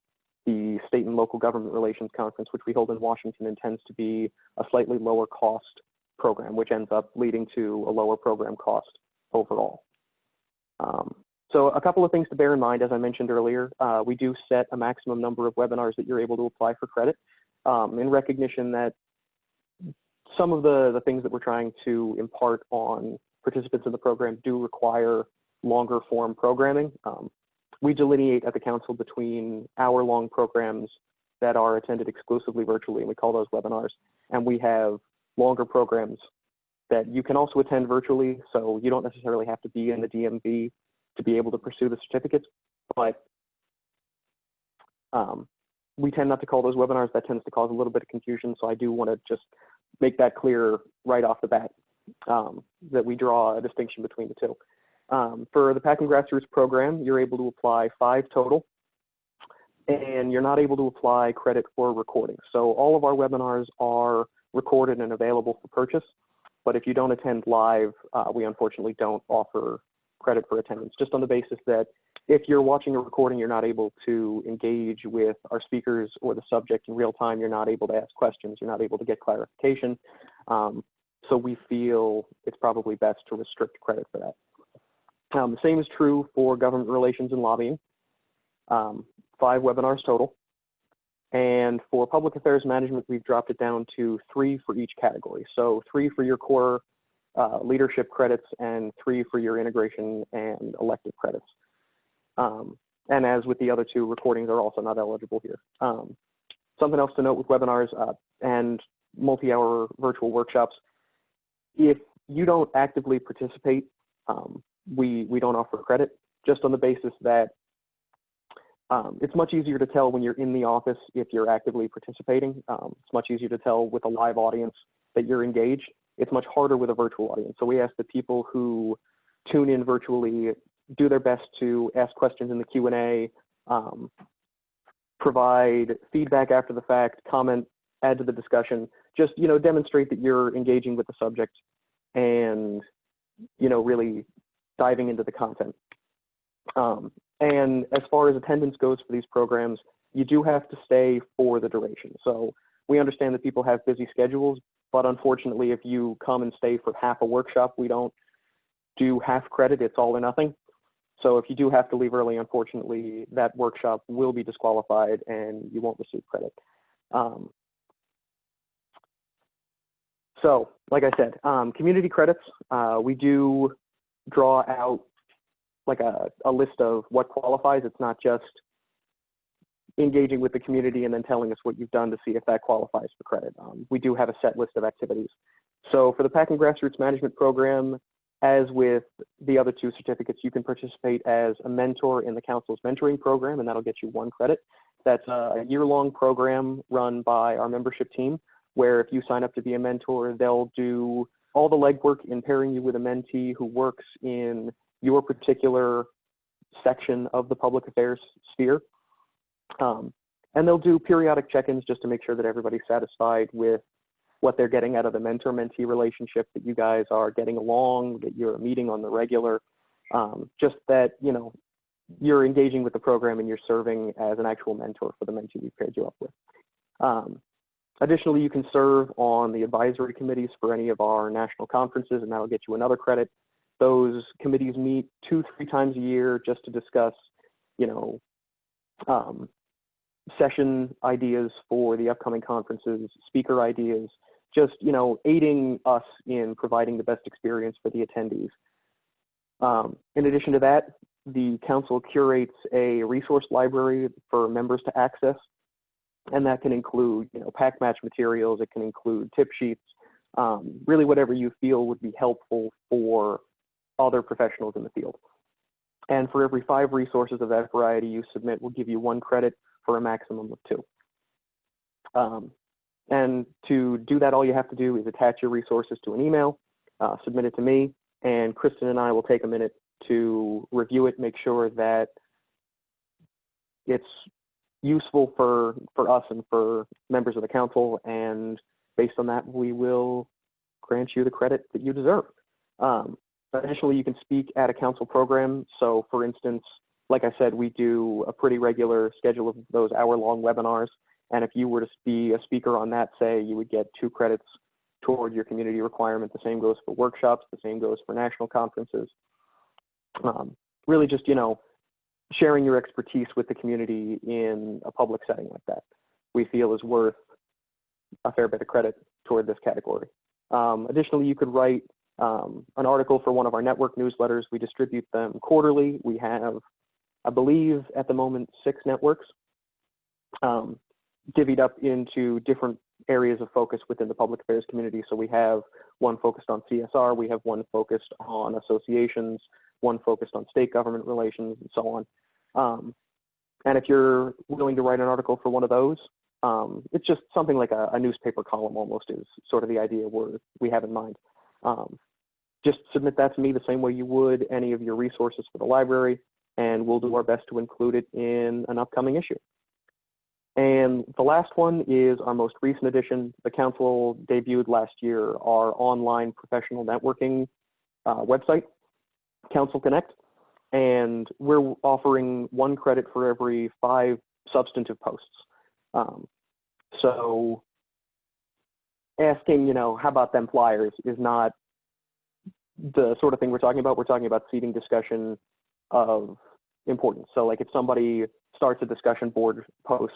the State and Local Government Relations Conference, which we hold in Washington, and tends to be a slightly lower cost program, which ends up leading to a lower program cost overall. So a couple of things to bear in mind, as I mentioned earlier, we do set a maximum number of webinars that you're able to apply for credit, in recognition that some of the things that we're trying to impart on participants in the program do require longer form programming. We delineate at the council between hour-long programs that are attended exclusively virtually, and we call those webinars, and we have longer programs that you can also attend virtually, so you don't necessarily have to be in the DMV to be able to pursue the certificates, but we tend not to call those webinars. That tends to cause a little bit of confusion, so I do want to just make that clear right off the bat, that we draw a distinction between the two. For the PAC and Grassroots program, you're able to apply 5 total, and you're not able to apply credit for recording. So all of our webinars are recorded and available for purchase, but if you don't attend live, we unfortunately don't offer credit for attendance, just on the basis that if you're watching a recording, you're not able to engage with our speakers or the subject in real time. You're not able to ask questions. You're not able to get clarification. So we feel it's probably best to restrict credit for that. The same is true for government relations and lobbying, 5 webinars total. And for public affairs management, we've dropped it down to 3 for each category. So 3 for your core leadership credits and 3 for your integration and elective credits. And as with the other 2, recordings are also not eligible here. Something else to note with webinars and multi-hour virtual workshops, if you don't actively participate, we don't offer credit, just on the basis that it's much easier to tell when you're in the office if you're actively participating. It's much easier to tell with a live audience that you're engaged. It's much harder with a virtual audience. So we ask that people who tune in virtually do their best to ask questions in the Q&A, provide feedback after the fact, comment, add to the discussion, just, demonstrate that you're engaging with the subject and, really diving into the content. And as far as attendance goes for these programs, you do have to stay for the duration. So we understand that people have busy schedules, but unfortunately, if you come and stay for half a workshop, we don't do half credit, it's all or nothing. So if you do have to leave early, unfortunately, that workshop will be disqualified and you won't receive credit. So like I said, community credits, we do draw out like a list of what qualifies. It's not just engaging with the community and then telling us what you've done to see if that qualifies for credit. We do have a set list of activities. So for the PAC and Grassroots Management Program, as with the other two certificates, you can participate as a mentor in the council's mentoring program, and that'll get you 1 credit. That's a year-long program run by our membership team, where if you sign up to be a mentor, they'll do all the legwork in pairing you with a mentee who works in your particular section of the public affairs sphere. And they'll do periodic check-ins just to make sure that everybody's satisfied with what they're getting out of the mentor-mentee relationship, that you guys are getting along, that you're meeting on the regular, just that, you know, you're engaging with the program and you're serving as an actual mentor for the mentee we've paired you up with. Additionally, you can serve on the advisory committees for any of our national conferences, and that'll get you another credit. Those committees meet 2-3 times a year just to discuss, you know, session ideas for the upcoming conferences, speaker ideas, just, you know, aiding us in providing the best experience for the attendees. In addition to that, the council curates a resource library for members to access, and that can include, you know, pack match materials, it can include tip sheets, really whatever you feel would be helpful for other professionals in the field. And for every 5 resources of that variety you submit, we'll give you 1 credit for a maximum of 2. And to do that, all you have to do is attach your resources to an email, submit it to me, and Kristen and I will take a minute to review it, make sure that it's useful for us and for members of the council, and based on that, we will grant you the credit that you deserve. Additionally, you can speak at a council program. So for instance, like I said, we do a pretty regular schedule of those hour-long webinars. And if you were to be a speaker on that, say, you would get 2 credits toward your community requirement. The same goes for workshops. The same goes for national conferences. Really just, you know, sharing your expertise with the community in a public setting like that, we feel is worth a fair bit of credit toward this category. Additionally, you could write an article for one of our network newsletters. We distribute them quarterly. We have, I believe, at the moment, 6 networks divvied up into different areas of focus within the public affairs community. So we have one focused on CSR, we have one focused on associations, one focused on state government relations, and so on. And if you're willing to write an article for one of those, it's just something like a newspaper column almost is sort of the idea we have in mind. Just submit that to me the same way you would any of your resources for the library, and we'll do our best to include it in an upcoming issue. And the last one is our most recent edition. The council debuted last year our online professional networking website, Council Connect, and we're offering 1 credit for every 5 substantive posts. So asking, you know, how about them flyers is not the sort of thing we're talking about. We're talking about seeding discussion of importance. So like if somebody starts a discussion board post,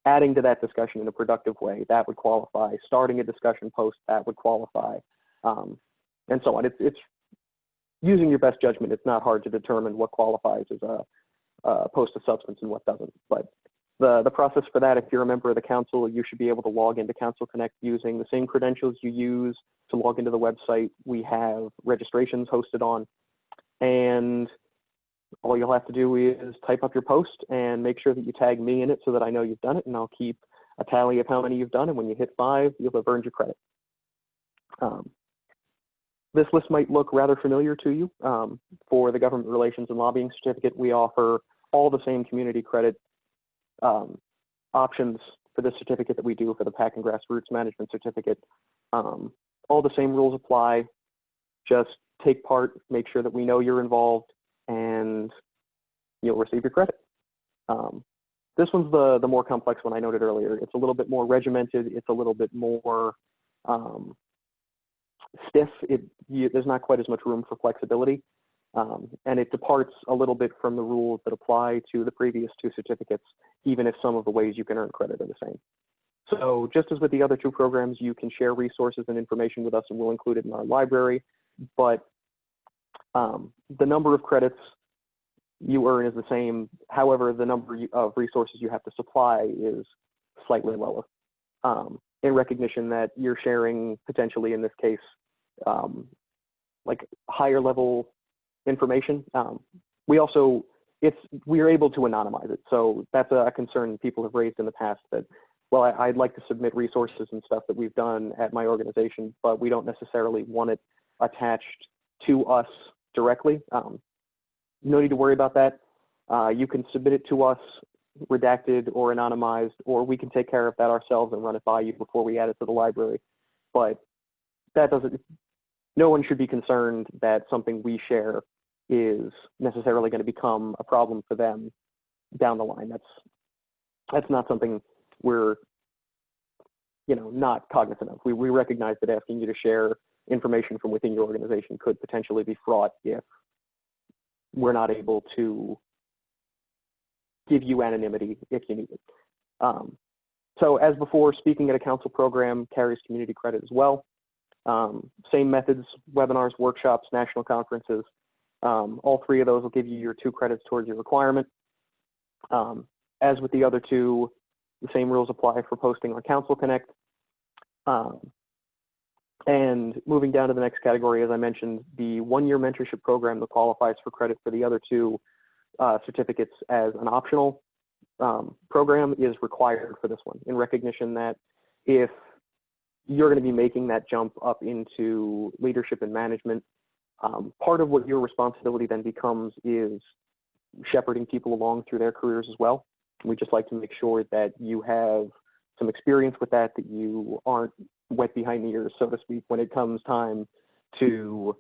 adding to that discussion in a productive way, that would qualify. Starting a discussion post, that would qualify, and so on. It's using your best judgment. It's not hard to determine what qualifies as a post of substance and what doesn't. But the process for that, if you're a member of the council, you should be able to log into Council Connect using the same credentials you use to log into the website. We have registrations hosted on, and all you'll have to do is type up your post and make sure that you tag me in it so that I know you've done it, and I'll keep a tally of how many you've done, and when you hit 5, you'll have earned your credit. This list might look rather familiar to you. For the Government Relations and Lobbying Certificate, we offer all the same community credit options for this certificate that we do for the PAC and Grassroots Management Certificate. All the same rules apply. Just take part, make sure that we know you're involved, and you'll receive your credit. This one's the more complex one I noted earlier. It's a little bit more regimented. It's a little bit more stiff. There's not quite as much room for flexibility. And it departs a little bit from the rules that apply to the previous 2 certificates, even if some of the ways you can earn credit are the same. So just as with the other 2 programs, you can share resources and information with us, and we'll include it in our library. But the number of credits you earn is the same. However, the number of resources you have to supply is slightly lower, in recognition that you're sharing potentially, in this case, like higher level information. We are able to anonymize it. So that's a concern people have raised in the past that, well, I'd like to submit resources and stuff that we've done at my organization, but we don't necessarily want it attached to us directly. No need to worry about that. You can submit it to us redacted or anonymized, or we can take care of that ourselves and run it by you before we add it to the library. But that doesn't, no one should be concerned that something we share is necessarily going to become a problem for them down the line. That's not something we're, not cognizant of. We recognize that asking you to share information from within your organization could potentially be fraught if we're not able to give you anonymity if you need it. So as before, speaking at a council program carries community credit as well. Same methods, webinars, workshops, national conferences. All three of those will give you your 2 credits towards your requirement. As with the other 2, the same rules apply for posting on Council Connect. And moving down to the next category, as I mentioned, the 1-year mentorship program that qualifies for credit for the other 2 certificates as an optional program is required for this one, in recognition that if you're going to be making that jump up into leadership and management, part of what your responsibility then becomes is shepherding people along through their careers as well. We just like to make sure that you have some experience with that you aren't wet behind the ears, so to speak, when it comes time to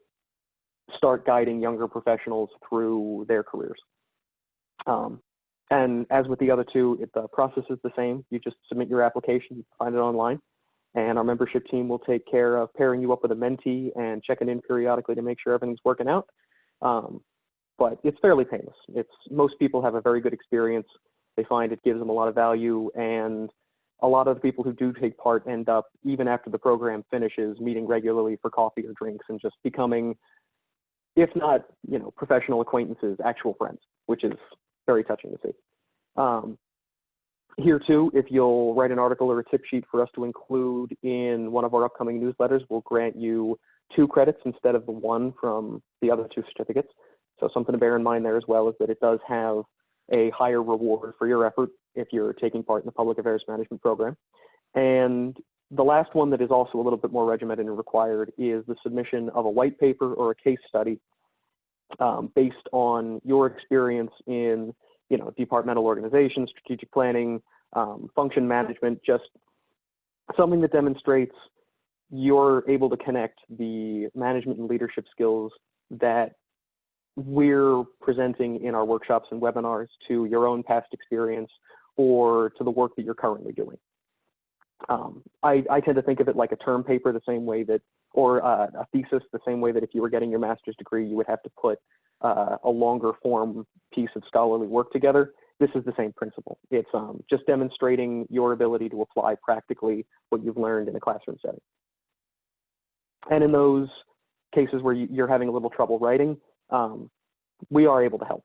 start guiding younger professionals through their careers. And as with the other 2, the process is the same. You just submit your application, you find it online, and our membership team will take care of pairing you up with a mentee and checking in periodically to make sure everything's working out. But it's fairly painless. Most people have a very good experience. They find it gives them a lot of value, and a lot of the people who do take part end up, even after the program finishes, meeting regularly for coffee or drinks and just becoming, if not, professional acquaintances, actual friends, which is very touching to see. Here too, if you'll write an article or a tip sheet for us to include in one of our upcoming newsletters, we'll grant you 2 credits instead of the 1 from the other 2 certificates. So something to bear in mind there as well is that it does have a higher reward for your effort if you're taking part in the public affairs management program. And the last one that is also a little bit more regimented and required is the submission of a white paper or a case study based on your experience in, departmental organization, strategic planning, function management, just something that demonstrates you're able to connect the management and leadership skills that we're presenting in our workshops and webinars to your own past experience or to the work that you're currently doing. I tend to think of it like a term paper the same way that, or a thesis the same way that if you were getting your master's degree, you would have to put a longer form piece of scholarly work together. This is the same principle. It's just demonstrating your ability to apply practically what you've learned in a classroom setting. And in those cases where you're having a little trouble writing, we are able to help.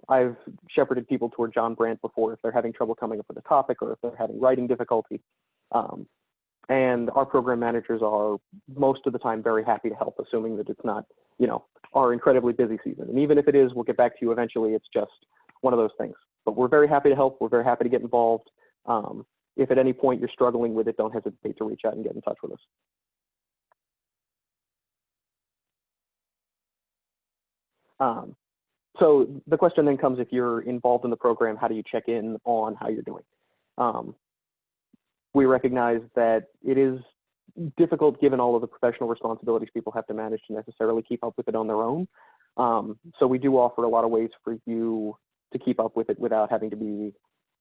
I've shepherded people toward John Brandt before if they're having trouble coming up with a topic or if they're having writing difficulty. And our program managers are most of the time very happy to help, assuming that it's not, our incredibly busy season. And even if it is, we'll get back to you eventually. It's just one of those things. But we're very happy to help. We're very happy to get involved. If at any point you're struggling with it, don't hesitate to reach out and get in touch with us. So the question then comes, if you're involved in the program, how do you check in on how you're doing? We recognize that it is difficult given all of the professional responsibilities people have to manage to necessarily keep up with it on their own. So we do offer a lot of ways for you to keep up with it without having to be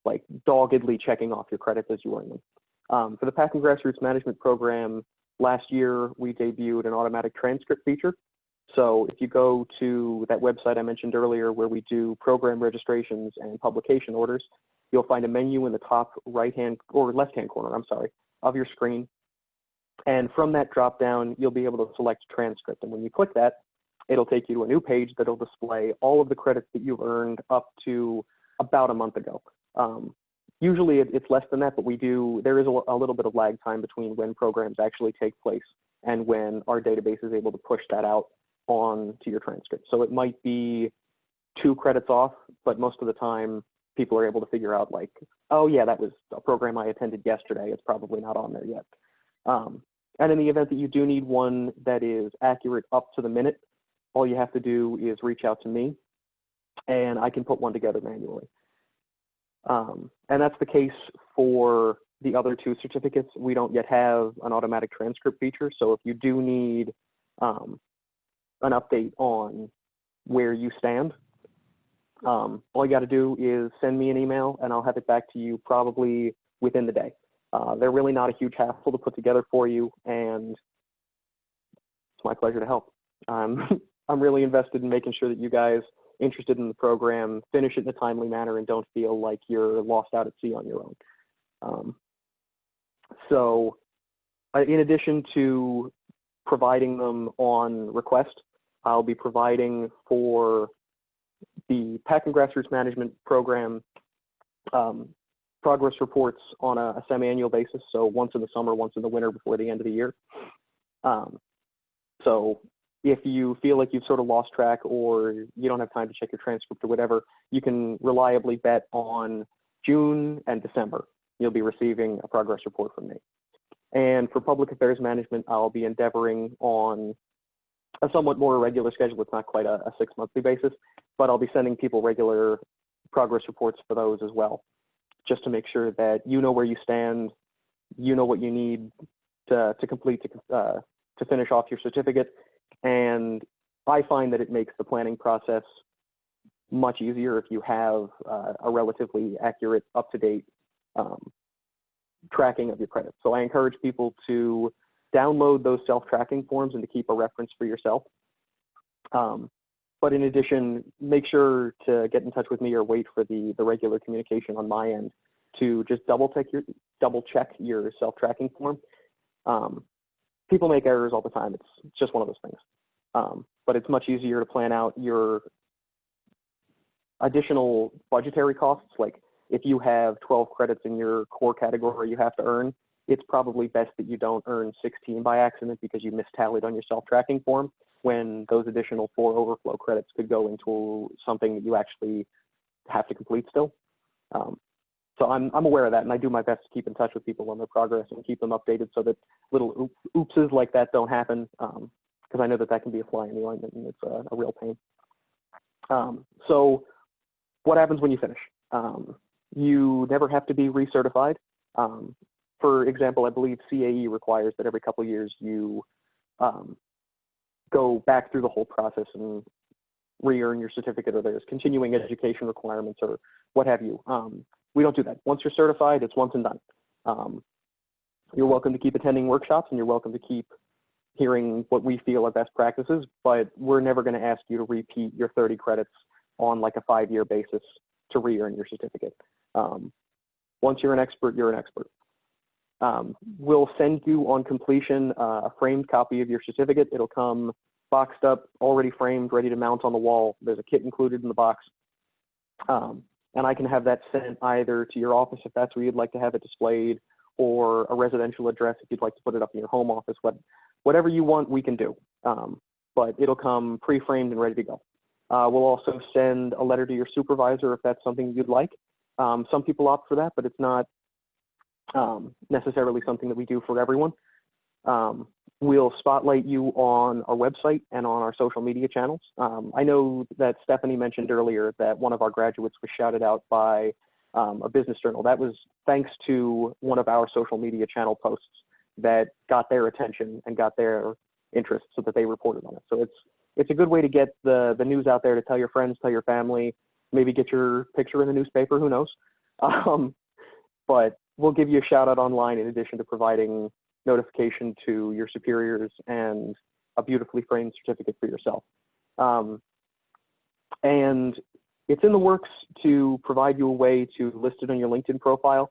like doggedly checking off your credits as you earn them. For the PAC and Grassroots Management Program, last year we debuted an automatic transcript feature. So if you go to that website I mentioned earlier where we do program registrations and publication orders, you'll find a menu in the top right-hand or left-hand corner, of your screen. And from that drop-down, you'll be able to select transcript. And when you click that, it'll take you to a new page that'll display all of the credits that you've earned up to about a month ago. Usually it's less than that, but there is a little bit of lag time between when programs actually take place and when our database is able to push that out on to your transcript. So it might be 2 credits off, but most of the time people are able to figure out like, oh yeah, that was a program I attended yesterday. It's probably not on there yet. And in the event that you do need one that is accurate up to the minute, all you have to do is reach out to me and I can put one together manually. And that's the case for the other 2 certificates. We don't yet have an automatic transcript feature. So if you do need an update on where you stand, all you got to do is send me an email and I'll have it back to you probably within the day. They're really not a huge hassle to put together for you, and it's my pleasure to help. I'm really invested in making sure that you guys interested in the program finish it in a timely manner and don't feel like you're lost out at sea on your own. So in addition to providing them on request, I'll be providing for the PAC and Grassroots Management Program progress reports on a semi-annual basis, so once in the summer, once in the winter before the end of the year. So if you feel like you've sort of lost track or you don't have time to check your transcript or whatever, you can reliably bet on June and December you'll be receiving a progress report from me. And for public affairs management, I'll be endeavoring on a somewhat more irregular schedule. It's not quite a 6-monthly basis, but I'll be sending people regular progress reports for those as well, just to make sure that you know where you stand, you know what you need to complete to finish off your certificate. And I find that it makes the planning process much easier if you have a relatively accurate, up-to-date tracking of your credits. So I encourage people to download those self-tracking forms and to keep a reference for yourself. But in addition, make sure to get in touch with me or wait for the regular communication on my end to just double check your self-tracking form. People make errors all the time. It's just one of those things. But it's much easier to plan out your additional budgetary costs. Like if you have 12 credits in your core category you have to earn, it's probably best that you don't earn 16 by accident because you mistallied on your self-tracking form, when those additional 4 overflow credits could go into something that you actually have to complete still. So I'm aware of that, and I do my best to keep in touch with people on their progress and keep them updated so that little oopses like that don't happen, because I know that can be a fly in the ointment and it's a real pain. So what happens when you finish? You never have to be recertified. For example, I believe CAE requires that every couple of years you go back through the whole process and re-earn your certificate, or there's continuing education requirements or what have you. We don't do that. Once you're certified, it's once and done. You're welcome to keep attending workshops and you're welcome to keep hearing what we feel are best practices, but we're never going to ask you to repeat your 30 credits on like a 5-year basis to re-earn your certificate. Once you're an expert, you're an expert. We'll send you on completion a framed copy of your certificate. It'll come boxed up, already framed, ready to mount on the wall. There's a kit included in the box. And I can have that sent either to your office if that's where you'd like to have it displayed, or a residential address if you'd like to put it up in your home office. Whatever you want, we can do. But it'll come pre-framed and ready to go. We'll also send a letter to your supervisor if that's something you'd like. Some people opt for that, but it's not necessarily something that we do for everyone. We'll spotlight you on our website and on our social media channels. I know that Stephanie mentioned earlier that one of our graduates was shouted out by a business journal. That was thanks to one of our social media channel posts that got their attention and got their interest so that they reported on it. So it's a good way to get the news out there, to tell your friends, tell your family, maybe get your picture in the newspaper, who knows. But we'll give you a shout out online in addition to providing notification to your superiors and a beautifully framed certificate for yourself. And it's in the works to provide you a way to list it on your LinkedIn profile.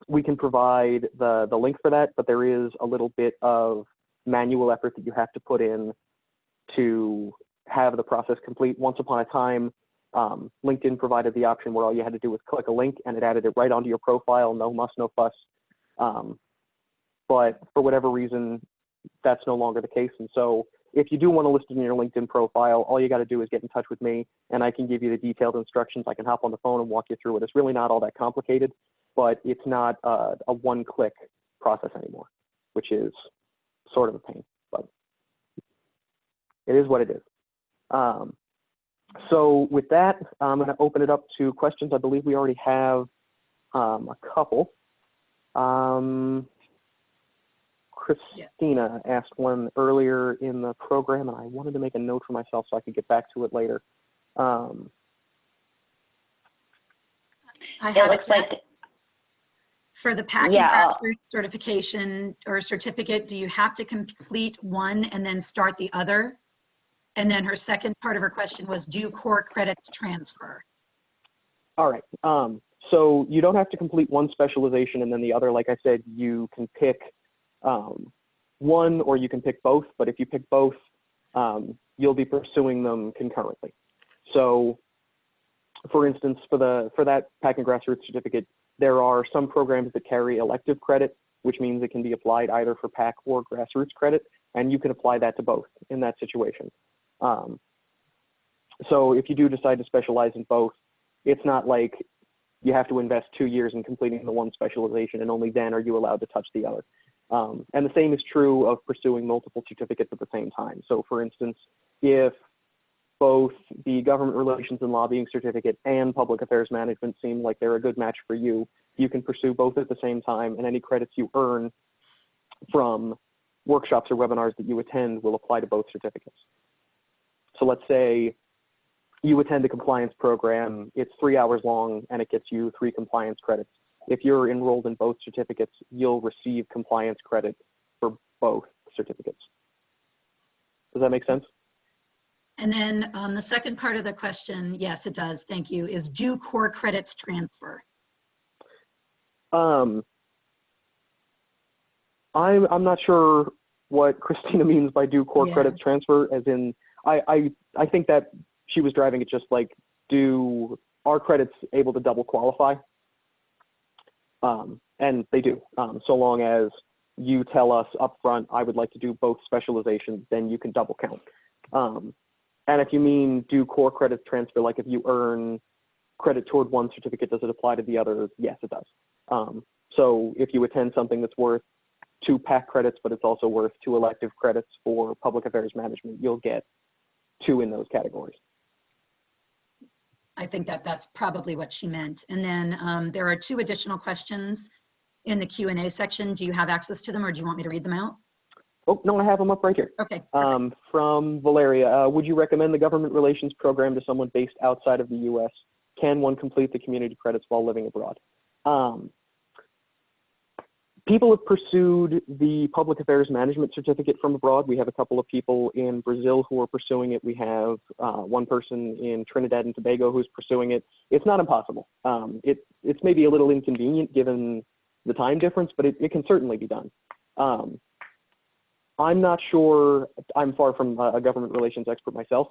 We can provide the link for that, but there is a little bit of manual effort that you have to put in to have the process complete. Once upon a time, LinkedIn provided the option where all you had to do was click a link and it added it right onto your profile, no muss, no fuss. But for whatever reason, that's no longer the case. And so if you do want to list it in your LinkedIn profile, all you got to do is get in touch with me and I can give you the detailed instructions. I can hop on the phone and walk you through it. It's really not all that complicated, but it's not a one-click process anymore, which is sort of a pain, but it is what it is. So with that, I'm going to open it up to questions. I believe we already have a couple. Christina asked one earlier in the program, and I wanted to make a note for myself so I could get back to it later. I have it like for the PAC and Grassroots certification or certificate, do you have to complete one and then start the other? And then her second part of her question was, do core credits transfer? All right. So you don't have to complete one specialization and then the other. Like I said, you can pick one or you can pick both. But if you pick both, you'll be pursuing them concurrently. So, for instance, for that PAC and Grassroots certificate, there are some programs that carry elective credit, which means it can be applied either for PAC or Grassroots credit, and you can apply that to both in that situation. So if you do decide to specialize in both, it's not like you have to invest 2 years in completing the one specialization and only then are you allowed to touch the other. And the same is true of pursuing multiple certificates at the same time. So for instance, if both the government relations and lobbying certificate and public affairs management seem like they're a good match for you, you can pursue both at the same time, and any credits you earn from workshops or webinars that you attend will apply to both certificates. So let's say you attend a compliance program, it's 3 hours long and it gets you 3 compliance credits. If you're enrolled in both certificates, you'll receive compliance credit for both certificates. Does that make sense? And then the second part of the question, yes, it does, thank you, is do core credits transfer? I'm not sure what Christina means by do core credits transfer, as in, I think that she was driving it just like, do our credits able to double qualify? And they do, so long as you tell us upfront, I would like to do both specializations, then you can double count. And if you mean do core credits transfer, like if you earn credit toward one certificate, does it apply to the other? Yes, it does. So if you attend something that's worth 2 PAC credits, but it's also worth 2 elective credits for public affairs management, you'll get 2 in those categories. I think that that's probably what she meant. And then there are 2 additional questions in the Q&A section. Do you have access to them or do you want me to read them out? Oh, no, I have them up right here. Okay. From Valeria, would you recommend the government relations program to someone based outside of the U.S.? Can one complete the community credits while living abroad? People have pursued the public affairs management certificate from abroad. We have a couple of people in Brazil who are pursuing it. We have one person in Trinidad and Tobago who's pursuing it. It's not impossible. It's maybe a little inconvenient given the time difference, but it can certainly be done. I'm not sure, I'm far from a government relations expert myself,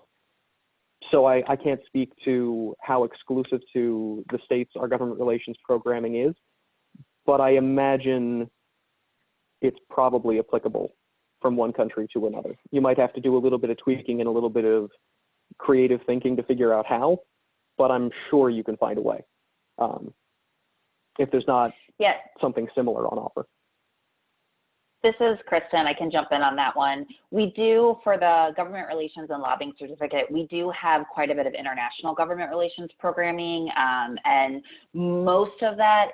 so I can't speak to how exclusive to the states our government relations programming is, but I imagine it's probably applicable from one country to another. You might have to do a little bit of tweaking and a little bit of creative thinking to figure out how, but I'm sure you can find a way if there's not something similar on offer. This is Kristen. I can jump in on that one. We do, for the government relations and lobbying certificate, we do have quite a bit of international government relations programming, and most of that,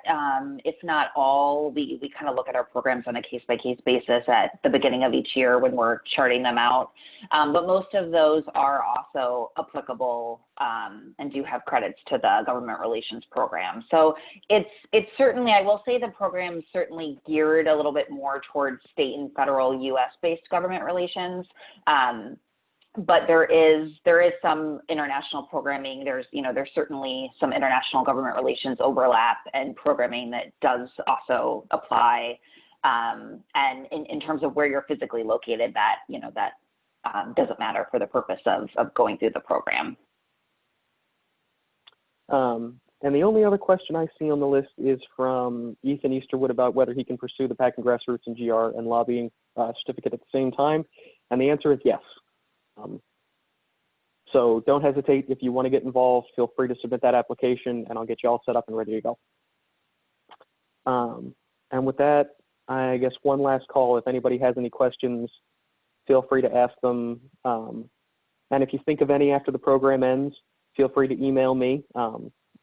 if not all, we kind of look at our programs on a case-by-case basis at the beginning of each year when we're charting them out. But most of those are also applicable and do have credits to the government relations program. So it's certainly, I will say the program is certainly geared a little bit more towards state and federal US-based government relations. But there is some international programming. There's certainly some international government relations overlap and programming that does also apply. And in terms of where you're physically located, that doesn't matter for the purpose of going through the program. And the only other question I see on the list is from Ethan Easterwood about whether he can pursue the PAC and Grassroots and GR and lobbying certificate at the same time. And the answer is yes. So don't hesitate. If you want to get involved, feel free to submit that application and I'll get you all set up and ready to go. And with that, I guess one last call. If anybody has any questions, feel free to ask them. And if you think of any after the program ends, feel free to email me.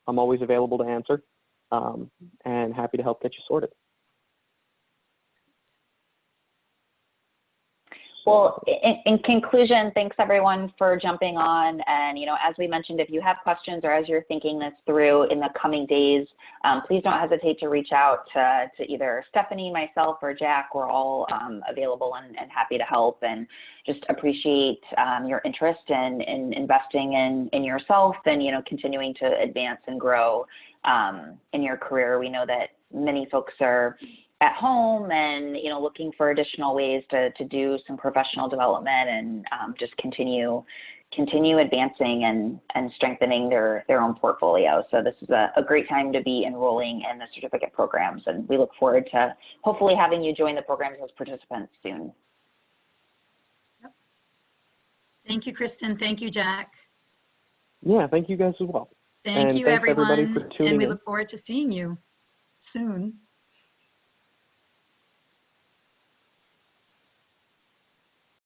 I'm always available to answer and happy to help get you sorted. Well, in conclusion, thanks everyone for jumping on. And, you know, as we mentioned, if you have questions or as you're thinking this through in the coming days, please don't hesitate to reach out to either Stephanie, myself, or Jack. We're all available and happy to help, and just appreciate your interest in investing in yourself and, you know, continuing to advance and grow in your career. We know that many folks are at home and, you know, looking for additional ways to do some professional development and just continue advancing and strengthening their own portfolio. So this is a great time to be enrolling in the certificate programs, and we look forward to hopefully having you join the programs as participants soon. Yep. Thank you, Kristen. Thank you, Jack. Yeah, thank you guys as well. Thank you, thanks everyone. Everybody for tuning and we in. look forward to seeing you soon.